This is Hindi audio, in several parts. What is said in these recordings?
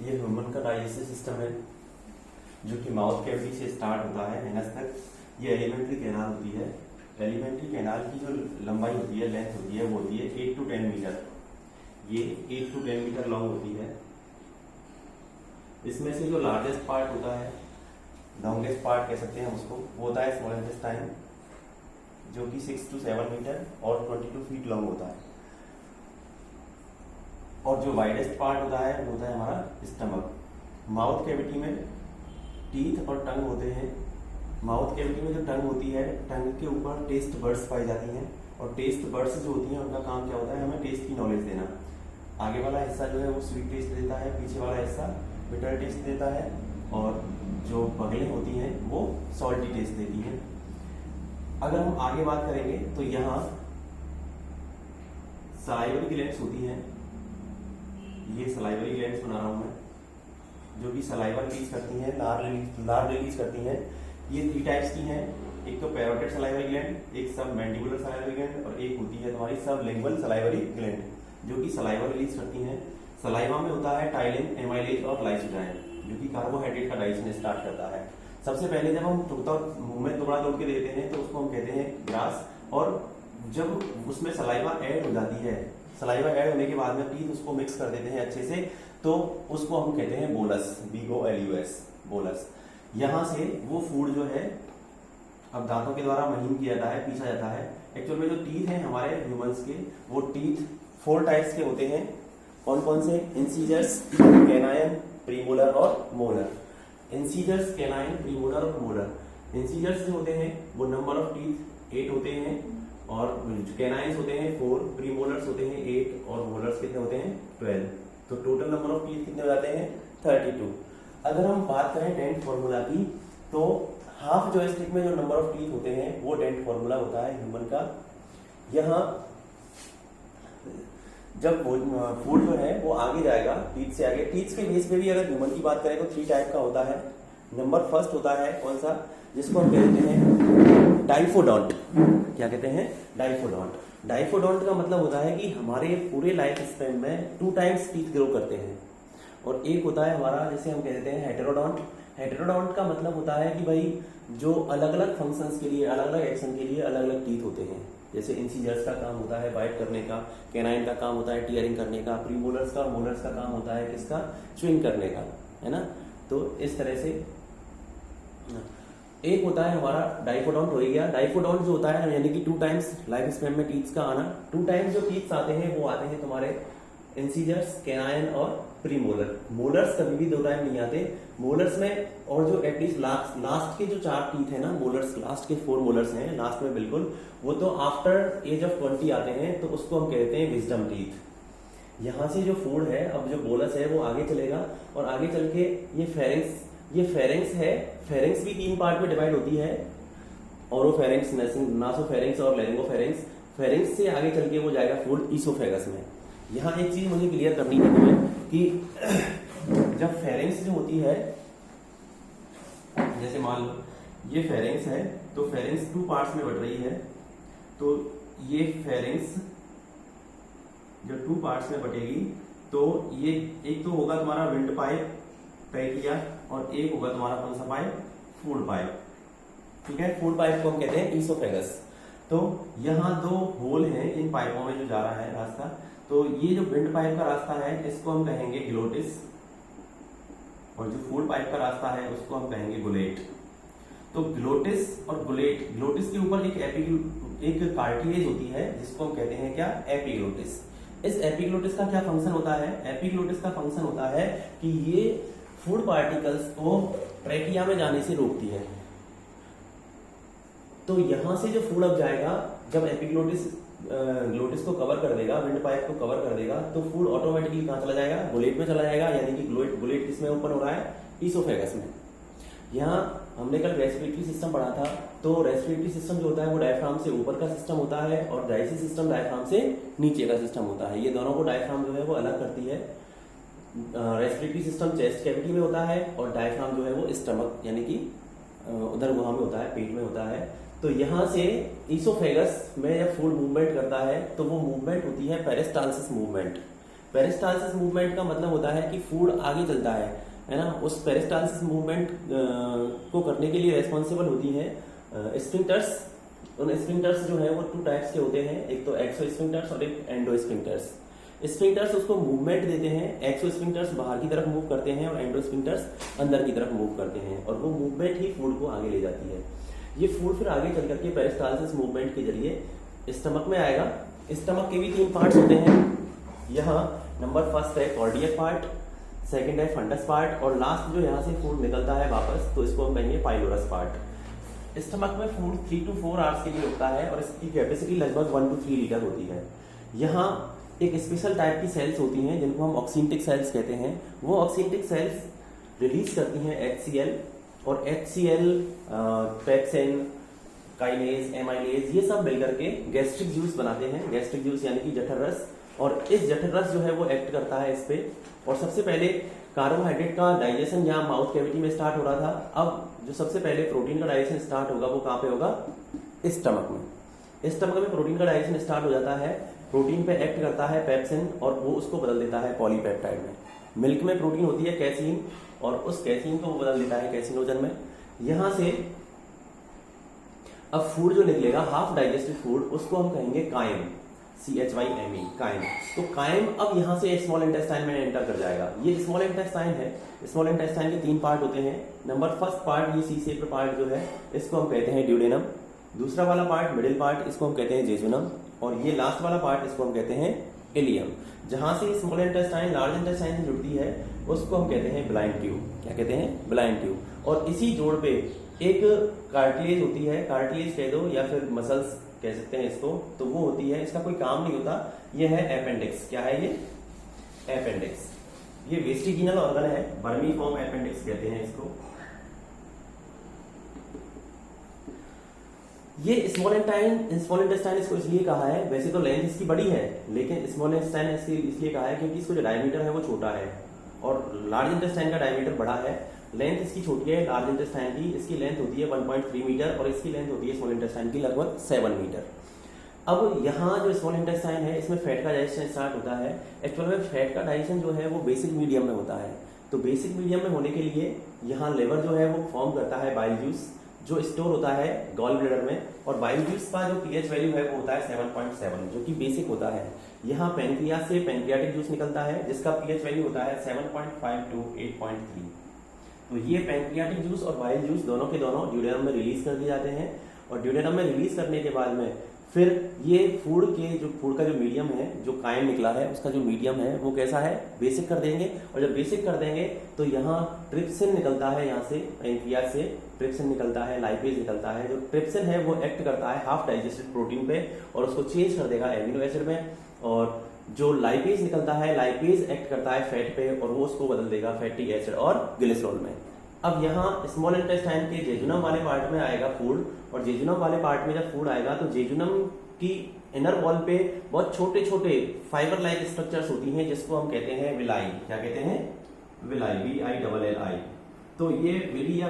ये ह्यूमन का डाइजेस्टिव सिस्टम है जो कि माउथ कैविटी से स्टार्ट होता है एनस तक। ये एलिमेंट्री कैनाल होती है। एलिमेंट्री कैनाल की जो लंबाई होती है, लेंथ होती है, वो होती है 8 to 10 मीटर। ये 8 to 10 मीटर लॉन्ग होती है। इसमें से जो लार्जेस्ट पार्ट होता है, लॉन्गेस्ट पार्ट कह सकते हैं उसको, वो होता है स्मॉल इंटेस्टाइन जो कि 6 to 7 मीटर और 22 फीट लॉन्ग होता है। और जो वाइडेस्ट पार्ट होता है वो होता है हमारा स्टमक। माउथ कैविटी में टीथ और टंग होते हैं। माउथ कैविटी में जो टंग होती है, टंग के ऊपर टेस्ट बर्ड्स पाई जाती हैं और टेस्ट बर्ड्स जो होती हैं उनका काम क्या होता है, हमें टेस्ट की नॉलेज देना। आगे वाला हिस्सा जो है वो स्वीट टेस्ट देता है, पीछे वाला हिस्सा बिटर टेस्ट देता है और जो बगलें होती हैं वो सॉल्टी टेस्ट देती हैं। अगर हम आगे बात करेंगे तो यहाँ सलाइवरी ग्लैंड्स होती हैं। ये सलाइवरी ग्लैंड्स बना रहा हूं मैं, जो कि सलाइवा रिलीज करती हैं, लार रिलीज करती हैं। ये 3 टाइप्स की हैं। एक तो पैरोटिड सलाइवरी ग्लैंड, एक सब मैंडिबुलर सलाइवरी ग्लैंड और एक होती है तुम्हारी सब लिंगुअल सलाइवरी ग्लैंड, जो कि सलाइवा रिलीज करती हैं। सलाइवा में होता है टाइलिन, एमाइलेज और लाइसोजाइम, जो कि कार्बोहाइड्रेट का डाइजेशन स्टार्ट करता है। सबसे पहले जब हम मुंह में टुकड़ा तोड़ के देते हैं तो उसको हम कहते हैं ग्रास, और जब उसमें सलाइवा ऐड हो जाती है, सलाइवा ऐड होने के बाद में टीथ उसको मिक्स कर देते हैं अच्छे से, तो उसको हम कहते हैं बोलस, BOLUS, बोलस। यहां से वो फूड जो है अब दांतों के द्वारा महीन किया जाता है, पीसा जाता है। एक्चुअल में जो टीथ हैं हमारे ह्यूमंस के, वो टीथ 4 टाइप्स के होते हैं। कौन कौन से? इंसीजर्स, कैनाइन, प्रीमोलर और मोलर। इंसीजर्स, कैनाइन, प्रीमोलर और मोलर। इंसीजर्स जो होते हैं वो नंबर ऑफ टीथ 8 होते हैं और कैनाइन्स होते हैं 4, प्रीमोलर्स होते हैं 8 और मोलर्स कितने होते हैं 12। तो टोटल नंबर ऑफ टीथ कितने हो जाते हैं 32। अगर हम बात करें डेंट फॉर्मूला की, तो हाफ जॉयस्टिक में जो नंबर ऑफ टीथ होते हैं वो डेंट फॉर्मूला होता है ह्यूमन का। यहाँ जब फूड जो है वो आगे जाएगा टीथ से आगे, टीथ के बेस पे भी अगर ह्यूमन की बात करें तो 3 टाइप का होता है। नंबर फर्स्ट होता है कौन सा, जिसको हम कहते हैं डाइफोडोंट। क्या कहते हैं? डाइफोडोंट। डाइफोडोंट का मतलब होता है कि हमारे पूरे लाइफ स्पैन में 2 टाइम्स टीथ ग्रो करते हैं। और एक होता है हमारा, जैसे हम कहते हैं हेटेरोडोंट। हेटेरोडोंट का मतलब होता है कि भाई जो अलग अलग फंक्शंस के लिए, अलग अलग एक्शन के लिए अलग अलग टीथ होते हैं। जैसे इंसीजर्स का काम होता है बाइट करने का, कैनाइन का काम होता है टीयरिंग करने का, प्रीमोलर्स का और मोलर्स का काम होता है किसका? च्युइंग करने का, है ना। तो इस तरह से एक होता है हमारा डाइफोडोंट हो गया। डाइफोडोंट जो होता है यानी कि 2 टाइम्स लाइफ स्पैन में टीथ्स का आना। 2 टाइम्स जो टीथ्स आते हैं वो आते हैं तुम्हारे इंसीजर्स, कैनाइन और प्रीमोलर। मोलर्स कभी भी 2 टाइम नहीं आते। मोलर्स में और जो एटलीस्ट लास्ट के जो 4 टीथ है ना, मोलर्स लास्ट के 4 मोलर्स हैं लास्ट में बिल्कुल, वो तो आफ्टर एज ऑफ 20 आते हैं, तो उसको हम कहते हैं विजडम टीथ। यहाँ से जो फूड है, अब जो बोलस है वो आगे चलेगा और आगे चल के ये फेरेंक्स है। फेरेंक्स भी 3 पार्ट में डिवाइड होती है, ओरोफेरेंक्स, नासोफेरेंक्स और लैरिंगोफेरेंक्स। फेरेंक्स से आगे चल के वो जाएगा फूड ईसोफेगस में। यहाँ एक चीज मुझे क्लियर करनी है तुम्हें कि जब फेरेंक्स जो होती है, जैसे मान लो ये फेरेंक्स है, तो फेरेंक्स 2 पार्ट्स में बढ़ रही है। तो ये फेरेंक्स जब 2 पार्ट्स में बटेगी तो ये एक तो होगा तुम्हारा विंड पाइप, ट्रैकिया, और एक होगा तुम्हारा कौन सा पाइप? Food pipe. ठीक है, फूड पाइप को हम कहते हैं ईसोफेगस। तो यहाँ 2 होल हैं इन पाइपों में जो जा रहा है रास्ता। तो ये जो विंड पाइप का रास्ता है इसको हम कहेंगे ग्लोटिस, और जो फूड पाइप का रास्ता है उसको हम कहेंगे गुलेट। तो ग्लोटिस और गुलेट, ग्लोटिस के ऊपर एक कार्टिलेज होती है जिसको हम कहते हैं क्या? एपिग्लोटिस। इस एपिग्लोटिस का क्या फंक्शन होता है? एपिग्लोटिस का फंक्शन होता है कि ये फूड पार्टिकल्स को ट्रैकिया में जाने से रोकती है। तो यहां से जो फूड अब जाएगा, जब एपिग्लोटिस ग्लोटिस को कवर कर देगा, विंड पाइप को कवर कर देगा, तो फूड ऑटोमेटिकली कहां चला जाएगा? गुलेट में चला जाएगा। यानी कि गुलेट किसमें ओपन हो रहा है? ईसोफेगस में। यहाँ हमने कल रेस्पिरेटरी सिस्टम पढ़ा था, तो रेस्पिरेटरी सिस्टम जो होता है वो डायफ्राम से ऊपर का सिस्टम होता है और डाइजेस्टिव सिस्टम डायफ्राम से नीचे का सिस्टम होता है। ये दोनों को डायफ्राम जो है वो अलग करती है। रेस्पिरेटरी सिस्टम चेस्ट कैविटी में होता है और डायफ्राम जो है वो स्टमक यानी कि उधर गुहा में होता है, पेट में होता है। तो यहां से ईसोफेगस में जब फूड मूवमेंट करता है तो वो मूवमेंट होती है पेरिस्टाल्सिस मूवमेंट। पेरिस्टालसिस मूवमेंट का मतलब होता है कि फूड आगे चलता है ना। उस पेरिस्टालसिस मूवमेंट को करने के लिए रेस्पॉन्सिबल होती है स्फिंक्टर्स। उन स्फिंक्टर्स जो है वो 2 टाइप्स के होते हैं, एक तो एक्सो स्फिंक्टर्स और एक एंडो स्फिंक्टर्स। स्फिंक्टर्स उसको मूवमेंट देते हैं, एक्सो स्फिंक्टर्स बाहर की तरफ मूव करते हैं और एंडो स्फिंक्टर्स अंदर की तरफ मूव करते हैं, और वो मूवमेंट ही फूड को आगे ले जाती है। ये फूड फिर आगे चल करके पेरिस्टालसिस मूवमेंट के जरिए स्टमक में आएगा। स्टमक के भी 3 पार्ट्स होते हैं। यहाँ नंबर फर्स्ट है कार्डियक पार्ट, सेकंड है फंडस पार्ट, और लास्ट जो यहाँ से फूड निकलता है वापस, तो इसको हम कहेंगे पाइलोरस पार्ट। स्टमक में फूड 3 to 4 आवर्स के लिए होता है और इसकी कैपेसिटी लगभग 1 to 3 लीटर होती है। यहाँ एक स्पेशल टाइप की सेल्स होती हैं जिनको हम ऑक्सीनटिक सेल्स कहते हैं। वो ऑक्सीनटिक सेल्स रिलीज करती हैं HCl, और HCl, पेप्सिन, काइनेज, एमाइलेज, ये सब मिलकर के गैस्ट्रिक जूस बनाते हैं। गैस्ट्रिक जूस यानी कि जठर रस, और इस जठर रस जो है वो एक्ट करता है इस पे। और सबसे पहले कार्बोहाइड्रेट का डाइजेशन यहाँ माउथ कैविटी में स्टार्ट हो रहा था, अब जो सबसे पहले प्रोटीन का डाइजेशन स्टार्ट होगा वो कहाँ पे होगा? स्टमक में। स्टमक में प्रोटीन का डाइजेशन स्टार्ट हो जाता है। प्रोटीन पे एक्ट करता है पेप्सिन, और वो उसको बदल देता है पॉलीपेप्टाइड में। मिल्क में प्रोटीन होती है कैसीन, और उस कैसीन को वो बदल देता है कैसिनोजन में। यहां से अब फूड जो निकलेगा, हाफ डाइजेस्टेड फूड, उसको हम कहेंगे काइम, CHYME, काइम। तो काइम अब यहां से स्मॉल इंटेस्टाइन में एंटर कर जाएगा। ये स्मॉल इंटेस्टाइन है। स्मॉल इंटेस्टाइन के 3 पार्ट होते हैं। नंबर फर्स्ट पार्ट, ये सी शेप पार्ट जो है, इसको हम कहते हैं ड्यूडेनम। दूसरा वाला पार्ट, मिडिल पार्ट, इसको हम कहते हैं जेजुनम, और ये लास्ट वाला पार्ट, इसको हम कहते हैं इलियम। जहां से स्मॉल इंटेस्टाइन लार्ज इंटेस्टाइन से जुड़ती है उसको हम कहते हैं ब्लाइंड ट्यूब। क्या कहते हैं? Blind tube. और इसी जोड़ पे एक कार्टिलेज होती है, कार्टिलेज कह दो या फिर मसल्स कह सकते हैं इसको, तो वो होती है, इसका कोई काम नहीं होता। ये है अपेंडिक्स। क्या है ये? अपेंडिक्स। ये वेस्टिजिनल ऑर्गन है, बर्मी फॉर्म अपेंडिक्स कहते हैं इसको। ये स्मॉल इंटेस्टाइन इसको इसलिए कहा है, वैसे तो लेंथ इसकी बड़ी है, लेकिन स्मॉल इंटेस्टाइन इसलिए कहा है क्योंकि इसको जो डायमीटर है वो छोटा है, और लार्ज इंटेस्टाइन का डायमीटर बड़ा है। लेंथ इसकी छोटी है लार्ज इंटेस्टाइन की, इसकी लेंथ होती है 1.3 मीटर, और इसकी लेंथ होती है स्मॉल इंटेस्टाइन की लगभग 7 मीटर। अब यहाँ जो स्मॉल इंटेस्टाइन है, इसमें फैट का डाइजेशन स्टार्ट होता है। एक्चुअल में फैट का डाइजेशन जो है वो बेसिक मीडियम में होता है। तो बेसिक मीडियम में होने के लिए यहाँ लेवर जो है वो फॉर्म करता है बाइल जूस, जो स्टोर होता है गॉल ब्लैडर में, और बाइल जूस का जो pH वैल्यू है वो होता है 7.7, जो कि बेसिक होता है। यहाँ पेनक्रियास से पेनक्रियाटिक जूस निकलता है जिसका pH वैल्यू होता है 7.5 to 8.3। तो ये पेनक्रियाटिक जूस और बाइल जूस दोनों के दोनों ड्यूडेनम में रिलीज कर दिए जाते हैं, और ड्यूडेनम में रिलीज करने के बाद में फिर ये फूड का जो मीडियम है, जो काइम निकला है, उसका जो मीडियम है वो कैसा है? बेसिक कर देंगे। और जब बेसिक कर देंगे तो यहाँ ट्रिप्सिन निकलता है, यहाँ से पेनक्रियास से ट्रिप्सिन निकलता है, लाइपेज निकलता है। जो ट्रिप्सिन है वो एक्ट करता है हाफ डाइजेस्टेड प्रोटीन पे, और उसको चेंज कर देगा एमिनो एसिड में। और जो लाइपेज निकलता है, लाइपेज एक्ट करता है फैट पे, और वो उसको बदल देगा फैटी एसिड और ग्लिसरॉल में। अब यहाँ स्मॉल इंटेस्टाइन के जेजुनम वाले पार्ट में आएगा फूड, और जेजुनम वाले पार्ट में जब फूड आएगा तो जेजुनम की इनर वॉल पे बहुत छोटे छोटे फाइबर लाइक स्ट्रक्चर्स होती हैं जिसको हम कहते हैं विलाई। क्या कहते हैं? Villi, VILLI। तो ये विली या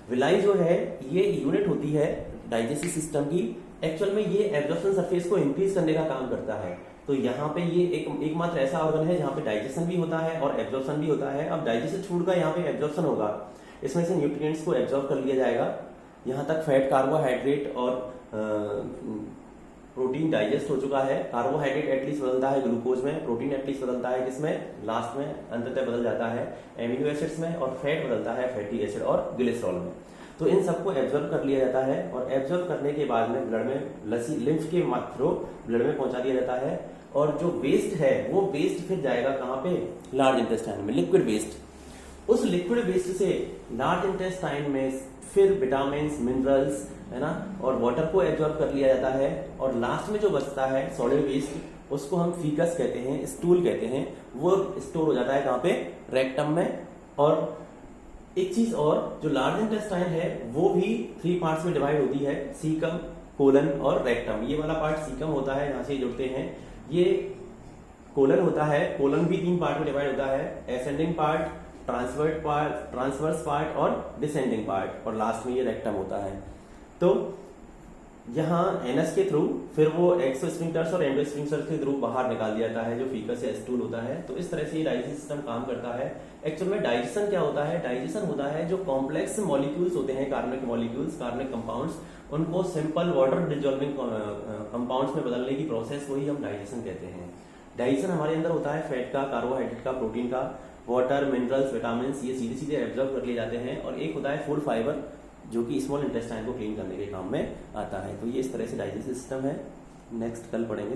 विलाई जो है ये यूनिट होती है डाइजेस्टिव सिस्टम की। एक्चुअल में ये एब्जॉर्प्शन सरफेस को इंक्रीज करने का काम करता है। तो यहाँ पे ये एकमात्र ऐसा ऑर्गन है जहाँ पे डाइजेशन भी होता है और एब्जॉर्प्शन भी होता है। अब डाइजेस्टेड फूड का यहाँ पे एब्जॉर्प्शन होगा, इसमें से न्यूट्रिएंट्स को एब्जॉर्ब कर लिया जाएगा। यहाँ तक फैट, कार्बोहाइड्रेट और प्रोटीन डाइजेस्ट हो चुका है। कार्बोहाइड्रेट एटलीस्ट बदलता है ग्लूकोज में, प्रोटीन एटलीस्ट बदलता है किसमें? लास्ट में, अंततः बदल जाता है एमिनो एसिड्स में, और फैट बदलता है फैटी एसिड और ग्लिसरॉल में। तो इन सबको एब्जॉर्ब कर लिया जाता है, और एब्जॉर्ब करने के बाद में ब्लड में लिम्फ के थ्रू ब्लड में पहुंचा दिया जाता है। और जो वेस्ट है वो वेस्ट फिर जाएगा कहाँ पे? लार्ज इंटेस्टाइन में, लिक्विड वेस्ट। उस लिक्विड वेस्ट से लार्ज इंटेस्टाइन में फिर विटामिन, मिनरल्स है ना, और वाटर को एब्जॉर्ब कर लिया जाता है। और लास्ट में जो बचता है सॉलिड वेस्ट, उसको हम फीकस कहते हैं, स्टूल कहते हैं, वो स्टोर हो जाता है कहाँ पे? रेक्टम में। और एक चीज और, जो लार्ज इंटेस्टाइन है वो भी 3 पार्ट्स में डिवाइड होती है, सीकम, कोलन और रेक्टम। ये वाला पार्ट सीकम होता है, यहाँ से जुड़ते हैं। ये कोलन होता है, कोलन भी 3 पार्ट में डिवाइड होता है, एसेंडिंग पार्ट, ट्रांसवर्स पार्ट और डिसेंडिंग पार्ट, और लास्ट में ये रेक्टम होता है। तो यहाँ एनएस के थ्रू फिर वो एक्सो स्फिंक्टर्स और एंडो स्फिंक्टर्स के थ्रू बाहर निकाल दिया जाता है जो फीकस या स्टूल होता है। तो इस तरह से ये डाइजेशन सिस्टम काम करता है। एक्चुअल में डाइजेशन क्या होता है? डाइजेशन होता है जो कॉम्प्लेक्स मॉलिक्यूल्स होते हैं, कार्बनिक मॉलिक्यूल्स, कार्बनिक कंपाउंड्स, उनको सिंपल वाटर डिजॉल्विंग कंपाउंड्स में बदलने की प्रोसेस को ही हम डाइजेशन कहते हैं। डाइजेशन हमारे अंदर होता है फैट का, कार्बोहाइड्रेट का, प्रोटीन का, वाटर, मिनरल्स, विटामिन, ये सीधे सीधे एब्जॉर्ब कर लिए जाते हैं। और एक होता है फूड फाइबर जो कि स्मॉल इंटेस्टाइन को क्लीन करने के काम में आता है। तो ये इस तरह से डाइजेस्टिव सिस्टम है। नेक्स्ट कल पढ़ेंगे।